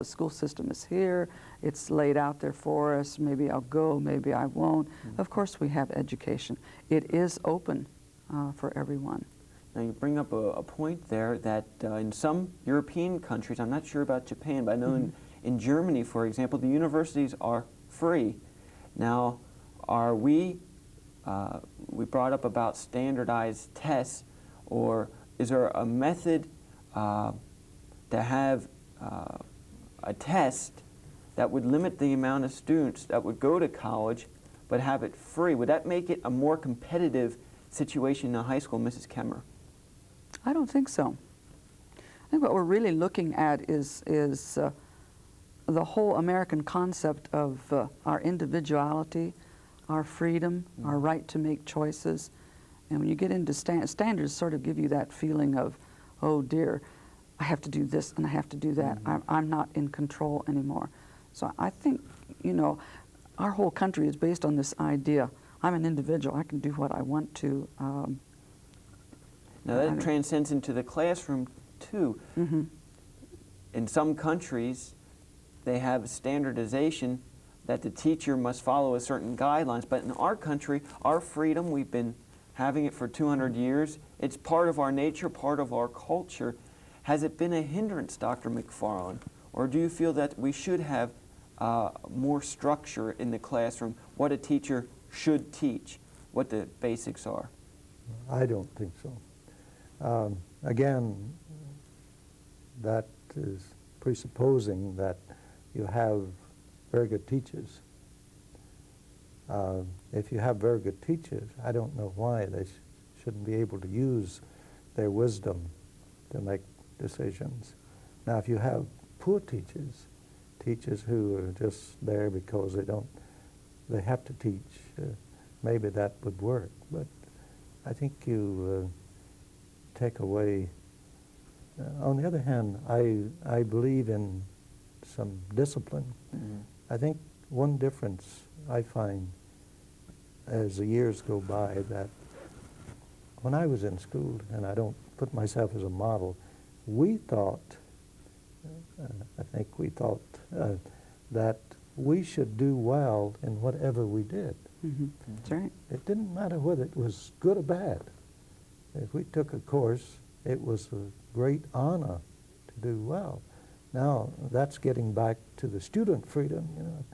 The school system is here, it's laid out there for us, maybe I'll go, maybe I won't. Of course we have education. It is open for everyone. Now you bring up a point there that in some European countries, I'm not sure about Japan, but I know in Germany, for example, the universities are free. Now, are we brought up about standardized tests, or is there a method to have a test that would limit the amount of students that would go to college but have it free? Would that make it a more competitive situation in a high school, Mrs. Kemmer? I don't think so. I think what we're really looking at is the whole American concept of our individuality, our freedom, our right to make choices. And when you get into standards, sort of give you that feeling of, oh dear, I have to do this and I have to do that. I'm not in control anymore. So I think, you know, our whole country is based on this idea. I'm an individual. I can do what I want to. Now that transcends into the classroom too. In some countries, they have standardization that the teacher must follow a certain guidelines. But in our country, our freedom, we've been having it for 200 years. It's part of our nature, part of our culture. Has it been a hindrance, Dr. McFarland? Or do you feel that we should have more structure in the classroom, what a teacher should teach, what the basics are? I don't think so. Again, that is presupposing that you have very good teachers. If you have very good teachers, I don't know why they shouldn't be able to use their wisdom to make decisions. Now, if you have poor teachers, teachers who are just there because they have to teach, maybe that would work. But I think you take away. On the other hand, I believe in some discipline. I think one difference I find as the years go by, that when I was in school, and I don't put myself as a model, we thought, I think we thought that we should do well in whatever we did. That's right. It didn't matter whether it was good or bad. If we took a course, it was a great honor to do well. Now, that's getting back to the student freedom, you know.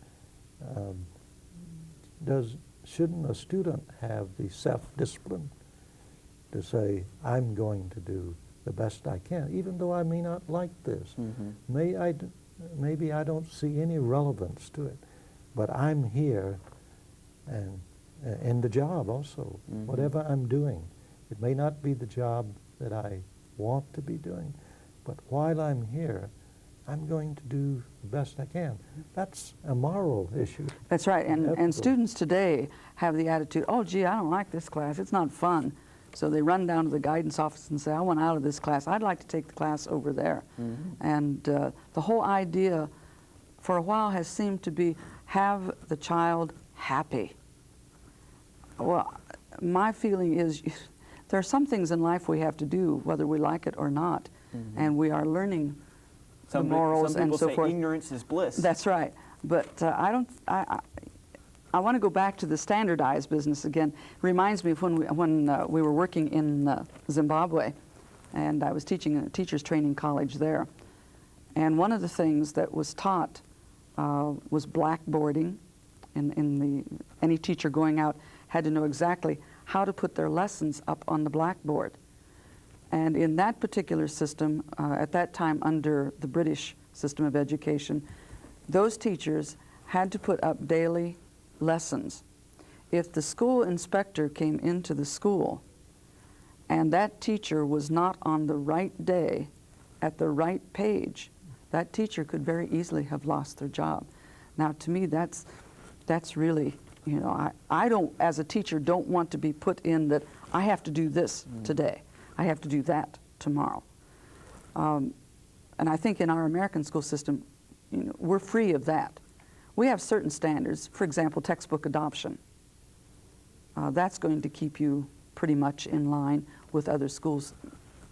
Shouldn't a student have the self-discipline to say, I'm going to do the best I can, even though I may not like this? Maybe I don't see any relevance to it, but I'm here and in the job also, whatever I'm doing. It may not be the job that I want to be doing, but while I'm here, I'm going to do the best I can. That's a moral issue. That's right, and students today have the attitude, oh gee, I don't like this class, it's not fun. So they run down to the guidance office and say, I want out of this class, I'd like to take the class over there. And the whole idea for a while has seemed to be, have the child happy. Well, my feeling is, there are some things in life we have to do, whether we like it or not, and we are learning the morals and so forth. Some people say ignorance is bliss. That's right, but I want to go back to the standardized business again. Reminds me of when we were working in Zimbabwe, and I was teaching a teachers training college there. And one of the things that was taught was blackboarding. Any teacher going out had to know exactly how to put their lessons up on the blackboard. And in that particular system, at that time under the British system of education, those teachers had to put up daily lessons. If the school inspector came into the school and that teacher was not on the right day at the right page, that teacher could very easily have lost their job. Now, to me, that's really, you know, I don't, as a teacher, don't want to be put in that I have to do this today. I have to do that tomorrow. And I think in our American school system, you know, we're free of that. We have certain standards, for example, textbook adoption. That's going to keep you pretty much in line with other schools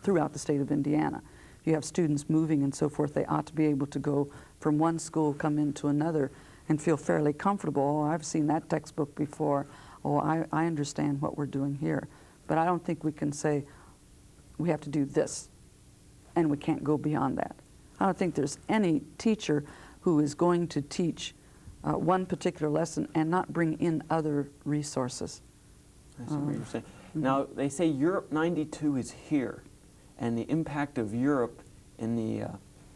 throughout the state of Indiana. you have students moving and so forth, they ought to be able to go from one school, come into another, and feel fairly comfortable. Oh, I've seen that textbook before. Oh, I understand what we're doing here. But I don't think we can say we have to do this and we can't go beyond that. I don't think there's any teacher who is going to teach one particular lesson and not bring in other resources. I see what you're saying. Now, they say Europe 92 is here, and the impact of Europe in the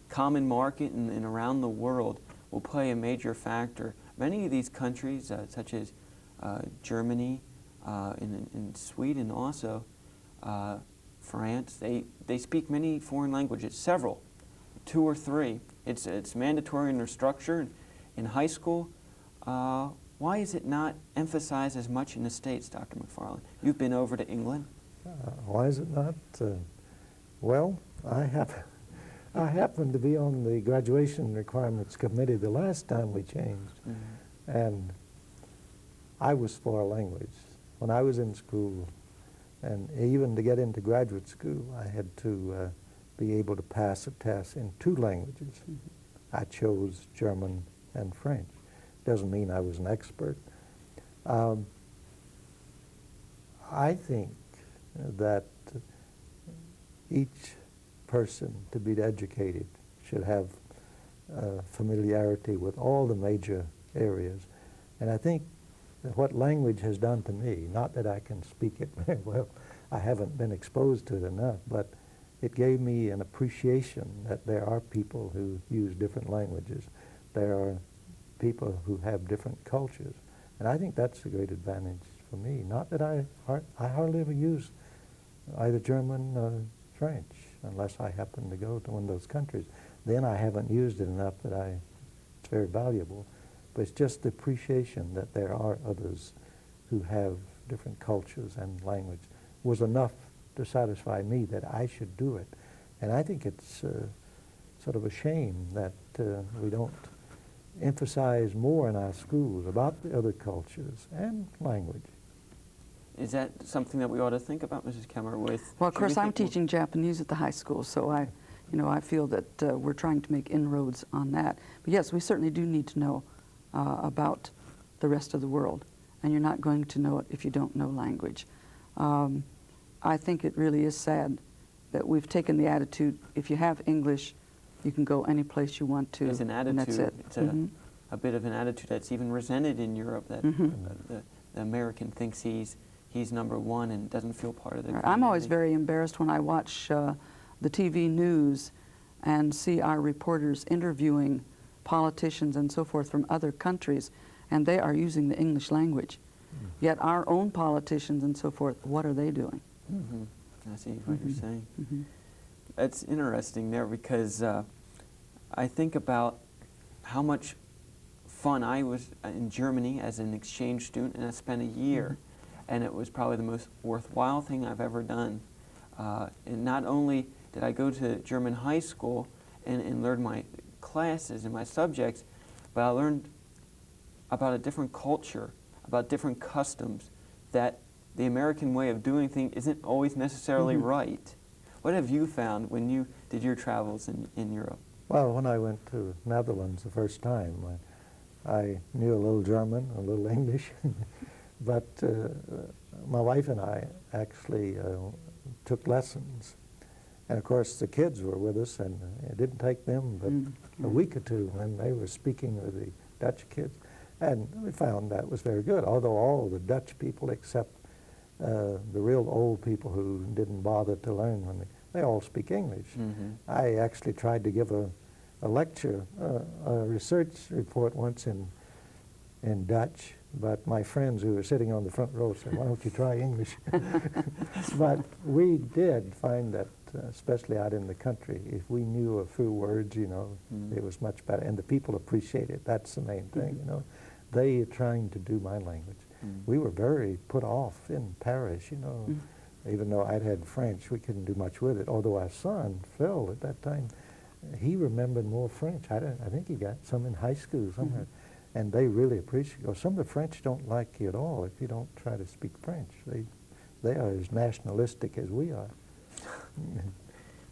common market and around the world will play a major factor. Many of these countries, such as Germany and Sweden also, France, they speak many foreign languages, several, 2 or 3. It's mandatory in their structure in high school. Why is it not emphasized as much in the States, Dr. McFarland? You've been over to England. Why is it not? Well, I happened to be on the graduation requirements committee the last time we changed, and I was for a language. When I was in school, and even to get into graduate school, I had to be able to pass a test in 2 languages. I chose German and French. Doesn't mean I was an expert. I think that each person, to be educated, should have familiarity with all the major areas. And I think that what language has done to me, not that I can speak it very well, I haven't been exposed to it enough, but it gave me an appreciation that there are people who use different languages. There are people who have different cultures. And I think that's a great advantage for me. Not that I hardly ever use either German or French, unless I happen to go to one of those countries. Then I haven't used it enough that it's very valuable. But it's just the appreciation that there are others who have different cultures and language was enough to satisfy me that I should do it. And I think it's sort of a shame that we don't emphasize more in our schools about the other cultures and language. Is that something that we ought to think about, Mrs. Kemmer? Well, of course, I'm teaching Japanese at the high school, so I feel that we're trying to make inroads on that. But yes, we certainly do need to know about the rest of the world, and you're not going to know it if you don't know language. I think it really is sad that we've taken the attitude, if you have English, you can go any place you want to, It's an attitude. and that's it. It's a bit of an attitude that's even resented in Europe, that the American thinks he's number one and doesn't feel part of the community. I'm always very embarrassed when I watch the TV news and see our reporters interviewing politicians and so forth from other countries, and they are using the English language. Yet our own politicians and so forth, what are they doing? I see what you're saying. That's interesting there, because I think about how much fun I was in Germany as an exchange student, and I spent a year, and it was probably the most worthwhile thing I've ever done. And not only did I go to German high school and learn my classes and my subjects, but I learned about a different culture, about different customs, that the American way of doing things isn't always necessarily right. What have you found when you did your travels in Europe? Well, when I went to Netherlands the first time, I knew a little German, a little English, but my wife and I actually took lessons. And of course the kids were with us, and it didn't take them but a week or two when they were speaking with the Dutch kids. And we found that was very good, although all the Dutch people except the real old people who didn't bother to learn when they all speak English. I actually tried to give a lecture, a research report once in Dutch, but my friends who were sitting on the front row said, "Why don't you try English?" But we did find that, especially out in the country, if we knew a few words, it was much better. And the people appreciate it. That's the main thing, They are trying to do my language. We were very put off in Paris, Even though I'd had French, we couldn't do much with it. Although our son, Phil, at that time, he remembered more French. I think he got some in high school somewhere. And they really appreciate it. Some of the French don't like you at all if you don't try to speak French. They are as nationalistic as we are.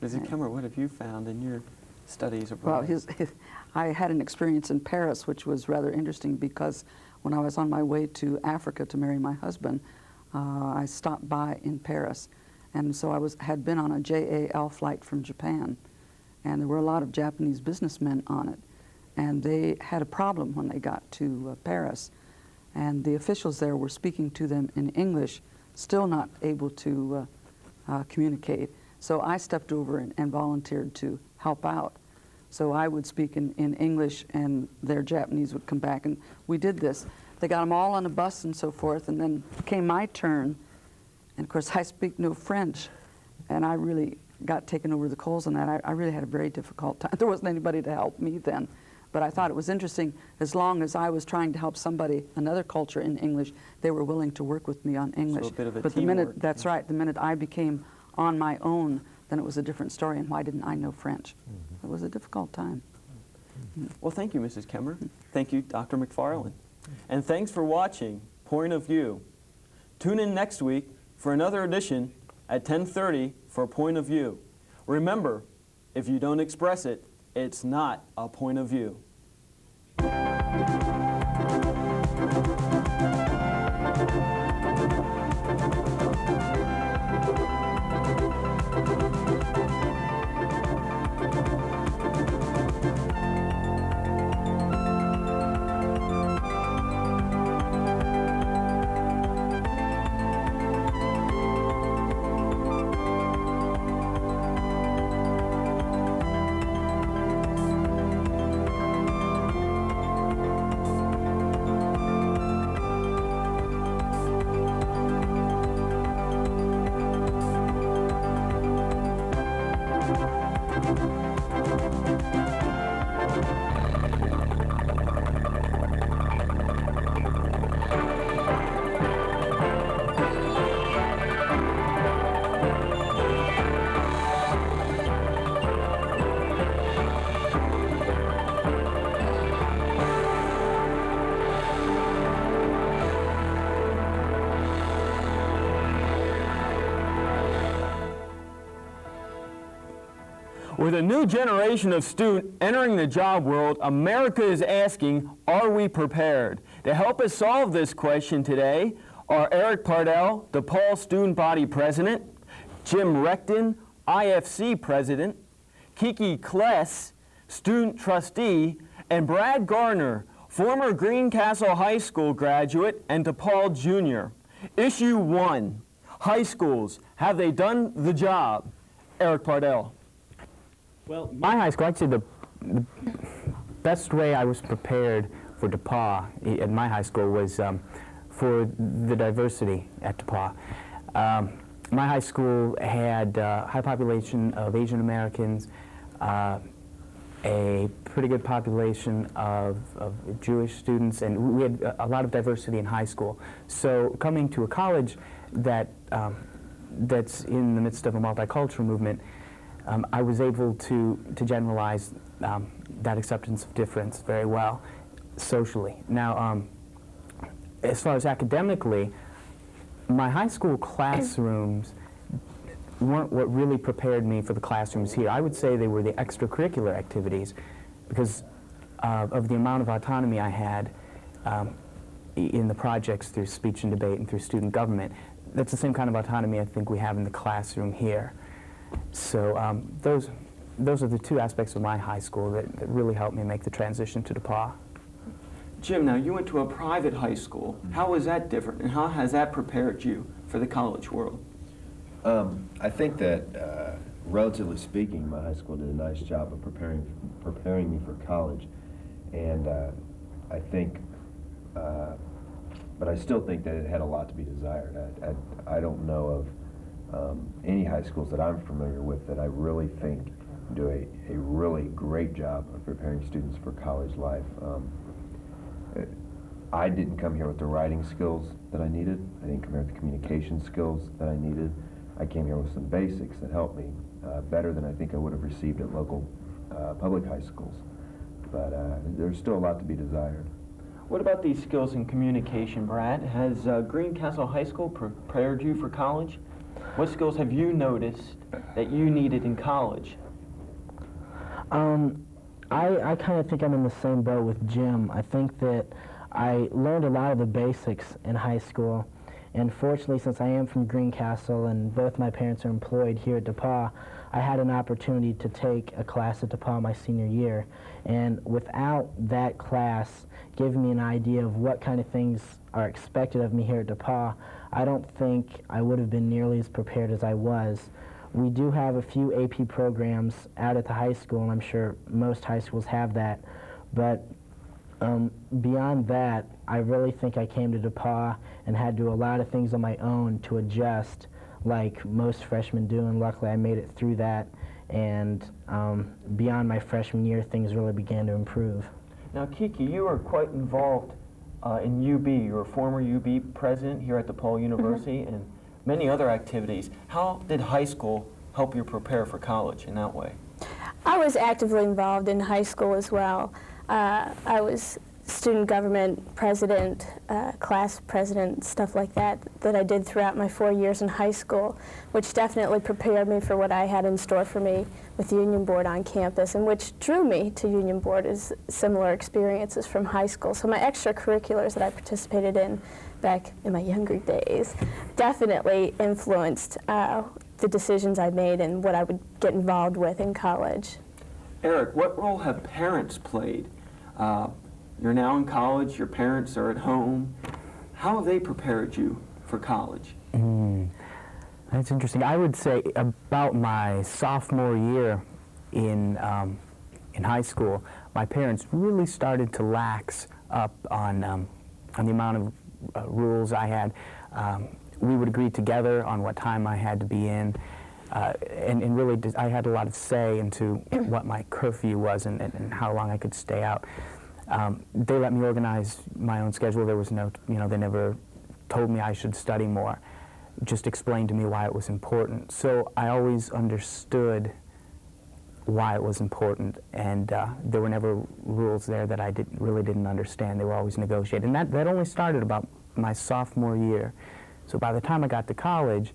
Mrs. Kemmer, what have you found in your studies abroad? Well, I had an experience in Paris, which was rather interesting because when I was on my way to Africa to marry my husband, I stopped by in Paris. And so I had been on a JAL flight from Japan, and there were a lot of Japanese businessmen on it. And they had a problem when they got to Paris. And the officials there were speaking to them in English, still not able to communicate. So I stepped over and volunteered to help out. So I would speak in English, and their Japanese would come back, and we did this. They got them all on a bus and so forth, and then came my turn, and of course I speak no French, and I really got taken over the coals on that. I really had a very difficult time. There wasn't anybody to help me then, but I thought it was interesting. As long as I was trying to help somebody, another culture, in English, they were willing to work with me on English. So a bit of a but the teamwork. minute, that's right, the minute I became on my own, then it was a different story, and why didn't I know French? It was a difficult time. Well, thank you, Mrs. Kemmer. Thank you, Dr. McFarland. And thanks for watching Point of View. Tune in next week for another edition at 10:30 for Point of View. Remember, if you don't express it, it's not a point of view. With a new generation of students entering the job world, America is asking, are we prepared? To help us solve this question today are Eric Pardell, DePaul Student Body President, Jim Recton, IFC President, Kiki Kless, Student Trustee, and Brad Garner, former Greencastle High School graduate and DePaul Junior. Issue 1, High Schools, have they done the job? Eric Pardell. Well, my high school, I'd say the best way I was prepared for DePaul at my high school was for the diversity at DePaul. My high school had a high population of Asian Americans, a pretty good population of Jewish students, and we had a lot of diversity in high school. So coming to a college that's in the midst of a multicultural movement, I was able to generalize that acceptance of difference very well socially. Now, as far as academically, my high school classrooms weren't what really prepared me for the classrooms here. I would say they were the extracurricular activities because of the amount of autonomy I had in the projects through speech and debate and through student government. That's the same kind of autonomy I think we have in the classroom here. So those are the two aspects of my high school that really helped me make the transition to DePaul. Jim, now you went to a private high school. How was that different, and how has that prepared you for the college world? I think that, relatively speaking, my high school did a nice job of preparing me for college, and I think, but I still think that it had a lot to be desired. I don't know of any high schools that I'm familiar with that I really think do a really great job of preparing students for college life. I didn't come here with the writing skills that I needed. I didn't come here with the communication skills that I needed. I came here with some basics that helped me better than I think I would have received at local public high schools. But there's still a lot to be desired. What about these skills in communication, Brad? Has Greencastle High School prepared you for college? What skills have you noticed that you needed in college? I kind of think I'm in the same boat with Jim. I think that I learned a lot of the basics in high school, and fortunately, since I am from Greencastle and both my parents are employed here at DePauw, I had an opportunity to take a class at DePauw my senior year. And without that class giving me an idea of what kind of things are expected of me here at DePauw, I don't think I would have been nearly as prepared as I was. We do have a few AP programs out at the high school, and I'm sure most high schools have that. But beyond that, I really think I came to DePauw and had to do a lot of things on my own to adjust, like most freshmen do, and luckily I made it through that. And beyond my freshman year, things really began to improve. Now, Kiki, you were quite involved in UB. You were a former UB president here at DePauw University and many other activities. How did high school help you prepare for college in that way? I was actively involved in high school as well. I was student government president, class president, stuff like that I did throughout my 4 years in high school, which definitely prepared me for what I had in store for me with Union Board on campus, and which drew me to Union Board is similar experiences from high school. So my extracurriculars that I participated in back in my younger days definitely influenced the decisions I made and what I would get involved with in college. Eric, what role have parents played? You're now in college, your parents are at home. How have they prepared you for college? That's interesting. I would say about my sophomore year in high school, my parents really started to lax up on the amount of rules I had. We would agree together on what time I had to be in, and really I had a lot of say into what my curfew was and how long I could stay out. They let me organize my own schedule. There was no, they never told me I should study more, just explained to me why it was important. So I always understood why it was important, and there were never rules there that I really didn't understand. They were always negotiated, and that only started about my sophomore year. So by the time I got to college,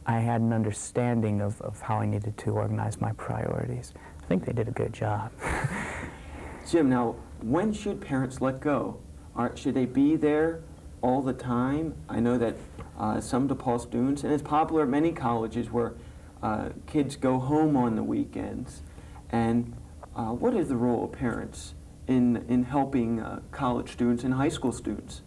I had an understanding of how I needed to organize my priorities. I think they did a good job. Jim, now, when should parents let go? Should they be there all the time? I know that some DePauw students, and it's popular at many colleges where kids go home on the weekends. And what is the role of parents in helping college students and high school students?